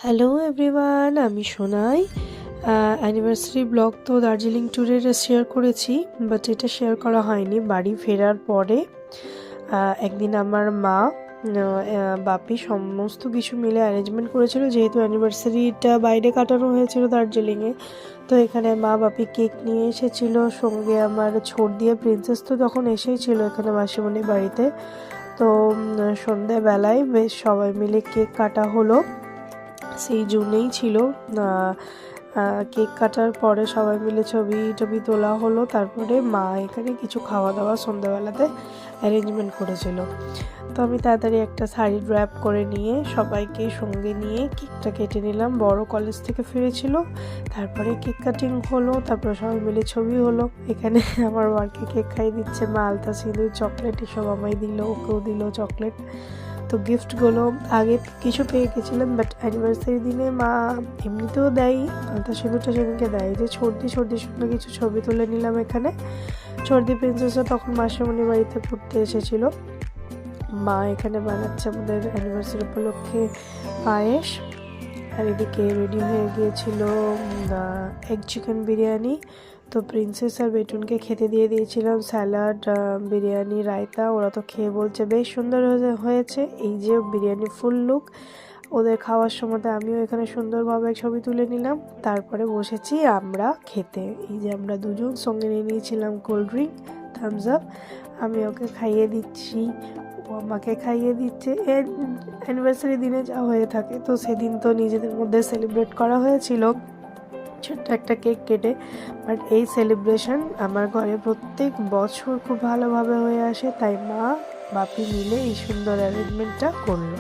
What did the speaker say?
Hello everyone, আমি Sonai. Anniversary blog তো দার্জিলিং ট্যুরের শেয়ার করেছি, বাট এটা শেয়ার করা হয়নি বাড়ি ফেরার পরে। একদিন আমার মা বাপি সমস্ত কিছু মিলে অ্যারেঞ্জমেন্ট করেছিল, যেহেতু অ্যানিভার্সারিটা বাইরে কাটানো হয়েছিল দার্জিলিংয়ে। তো এখানে মা বাপি কেক নিয়ে এসেছিল, সঙ্গে আমার দিয়ে প্রিন্সেস তো তখন এসেই ছিল এখানে মাসিমণির বাড়িতে। তো সন্ধ্যাবেলায় বেশ সবাই মিলে কেক কাটা হলো। সেই জন্যেই ছিল কেক কাটার পরে সবাই মিলে ছবি টবি তোলা হলো। তারপরে মা এখানে কিছু খাওয়া দাওয়া সন্ধ্যাবেলাতে অ্যারেঞ্জমেন্ট করেছিল। তো আমি তাড়াতাড়ি একটা শাড়ি ড্র্যাপ করে নিয়ে সবাইকে সঙ্গে নিয়ে কেকটা কেটে নিলাম। বড় কলেজ থেকে ফিরেছিল, তারপরে কেক কাটিং হলো, তারপরে সবাই মিলে ছবি হলো। এখানে আমার বারকে কেক খাইয়ে দিচ্ছে মা, আলতা সিঁদুর চকলেট এসব আমায় দিল, ওকেও দিল চকলেট। তো গিফটগুলো আগে কিছু পেয়ে গেছিলাম, বাট অ্যানিভার্সারি দিনে মা এমনিতেও দেয়, আলতা সিঁদুরটা সেদিনকে দেয়। যে ছর্দির সঙ্গে কিছু ছবি তুলে নিলাম এখানে। ছর্দি প্রিন্সেসও তখন মাসিমণির বাড়িতে পড়তে এসেছিলো। মা এখানে বানাচ্ছে আমাদের অ্যানিভার্সারি উপলক্ষে পায়েস। আর এদিকে রেডি হয়ে গিয়েছিল এগ চিকেন বিরিয়ানি। তো প্রিন্সেস আর বেটুনকে খেতে দিয়ে দিয়েছিলাম স্যালাড, বিরিয়ানি, রায়তা। ওরা তো খেয়ে বলছে বেশ সুন্দর হয়েছে। এই যে বিরিয়ানি ফুল লুক। ওদের খাওয়ার সময় আমিও এখানে সুন্দরভাবে ছবি তুলে নিলাম। তারপরে বসেছি আমরা খেতে। এই যে আমরা দুজন সঙ্গে নিয়ে নিয়েছিলাম কোল্ড ড্রিঙ্ক, থামস আপ। আমি ওকে খাইয়ে দিচ্ছি, ও আমাকে খাইয়ে দিচ্ছে। অ্যানিভার্সারি দিনে যা হয়ে থাকে, তো সেদিন তো নিজেদের মধ্যে সেলিব্রেট করা হয়েছিল ছোট্ট একটা কেক কেটে। বাট এই সেলিব্রেশন আমার ঘরে প্রত্যেক বছর খুব ভালোভাবে হয়ে আসে, তাই মা বাপি মিলে এই সুন্দর অ্যারেঞ্জমেন্টটা করলো।